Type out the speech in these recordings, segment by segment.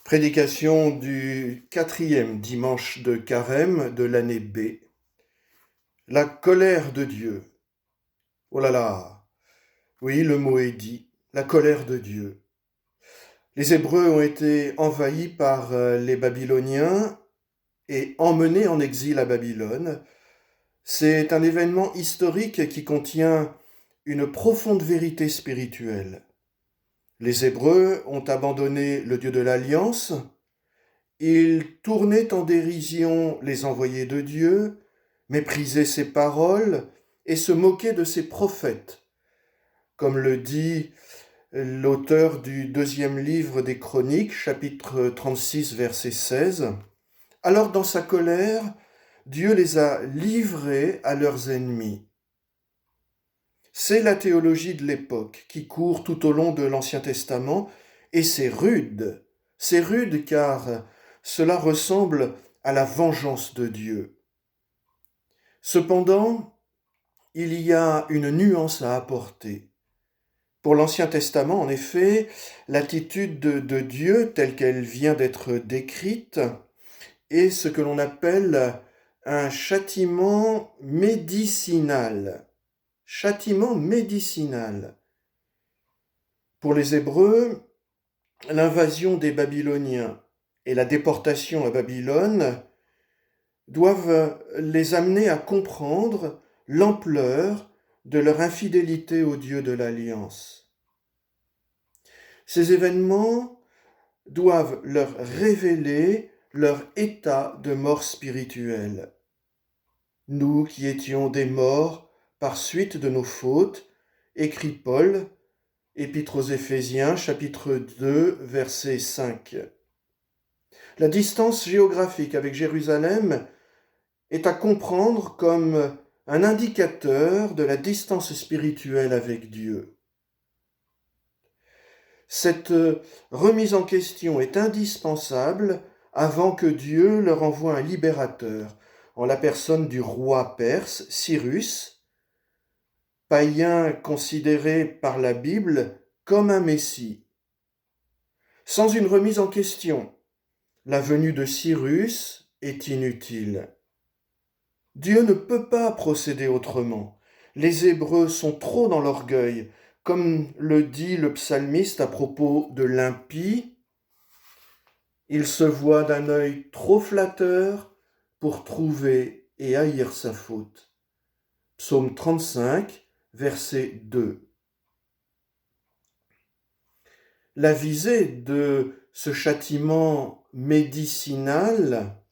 Prédication du 4e dimanche de Carême de l'année B. La colère de Dieu. Oh là là, oui, le mot est dit, la colère de Dieu. Les Hébreux ont été envahis par les Babyloniens et emmenés en exil à Babylone. C'est un événement historique qui contient une profonde vérité spirituelle. Les Hébreux ont abandonné le Dieu de l'Alliance. Ils tournaient en dérision les envoyés de Dieu, méprisaient ses paroles et se moquaient de ses prophètes, comme le dit l'auteur du 2e livre des Chroniques, chapitre 36, verset 16. Alors dans sa colère, Dieu les a livrés à leurs ennemis. C'est la théologie de l'époque qui court tout au long de l'Ancien Testament, et c'est rude. C'est rude car cela ressemble à la vengeance de Dieu. Cependant, il y a une nuance à apporter. Pour l'Ancien Testament, en effet, l'attitude de Dieu telle qu'elle vient d'être décrite est ce que l'on appelle un châtiment médicinal. Châtiment médicinal. Pour les Hébreux, l'invasion des Babyloniens et la déportation à Babylone doivent les amener à comprendre l'ampleur de leur infidélité au Dieu de l'Alliance. Ces événements doivent leur révéler leur état de mort spirituelle. Nous qui étions des morts par suite de nos fautes, écrit Paul, Épître aux Éphésiens, chapitre 2, verset 5. La distance géographique avec Jérusalem est à comprendre comme un indicateur de la distance spirituelle avec Dieu. Cette remise en question est indispensable avant que Dieu leur envoie un libérateur, en la personne du roi perse, Cyrus, païen considéré par la Bible comme un Messie. Sans une remise en question, la venue de Cyrus est inutile. Dieu ne peut pas procéder autrement. Les Hébreux sont trop dans l'orgueil, comme le dit le psalmiste à propos de l'impie. Il se voit d'un œil trop flatteur pour trouver et haïr sa faute. Psaume 35, verset 2. La visée de ce châtiment médicinal,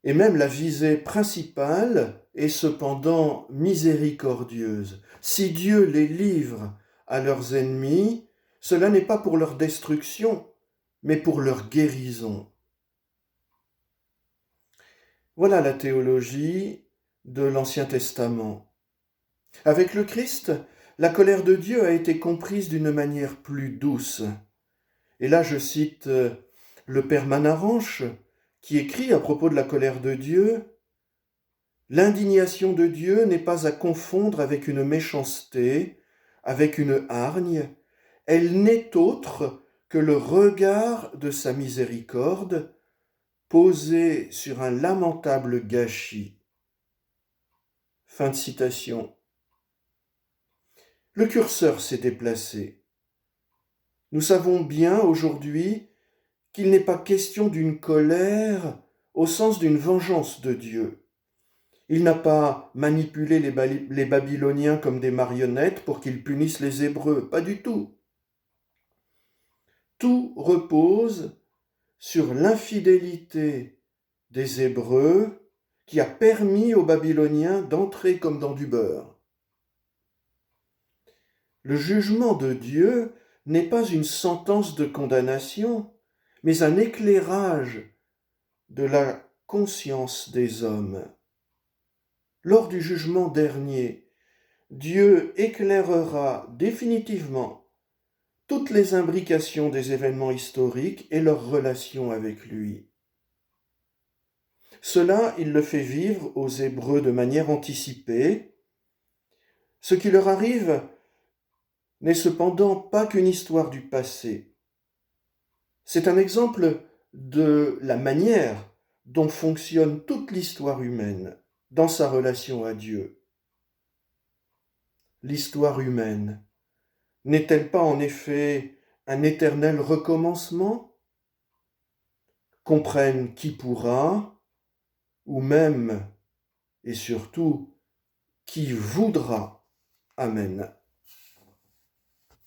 et même la visée principale, est cependant miséricordieuse. Si Dieu les livre à leurs ennemis, cela n'est pas pour leur destruction, mais pour leur guérison. Voilà la théologie de l'Ancien Testament. Avec le Christ, la colère de Dieu a été comprise d'une manière plus douce. Et là, je cite le père Manaranche, qui écrit à propos de la colère de Dieu: « L'indignation de Dieu n'est pas à confondre avec une méchanceté, avec une hargne. Elle n'est autre que le regard de sa miséricorde, posé sur un lamentable gâchis. » Fin de citation. Le curseur s'est déplacé. Nous savons bien aujourd'hui qu'il n'est pas question d'une colère au sens d'une vengeance de Dieu. Il n'a pas manipulé les Babyloniens comme des marionnettes pour qu'ils punissent les Hébreux, pas du tout. Tout repose sur l'infidélité des Hébreux qui a permis aux Babyloniens d'entrer comme dans du beurre. Le jugement de Dieu n'est pas une sentence de condamnation, mais un éclairage de la conscience des hommes. Lors du jugement dernier, Dieu éclairera définitivement toutes les imbrications des événements historiques et leurs relations avec lui. Cela, il le fait vivre aux Hébreux de manière anticipée. Ce qui leur arrive n'est cependant pas qu'une histoire du passé. C'est un exemple de la manière dont fonctionne toute l'histoire humaine dans sa relation à Dieu. L'histoire humaine n'est-elle pas en effet un éternel recommencement? Comprenne qui pourra, ou même et surtout qui voudra. Amen.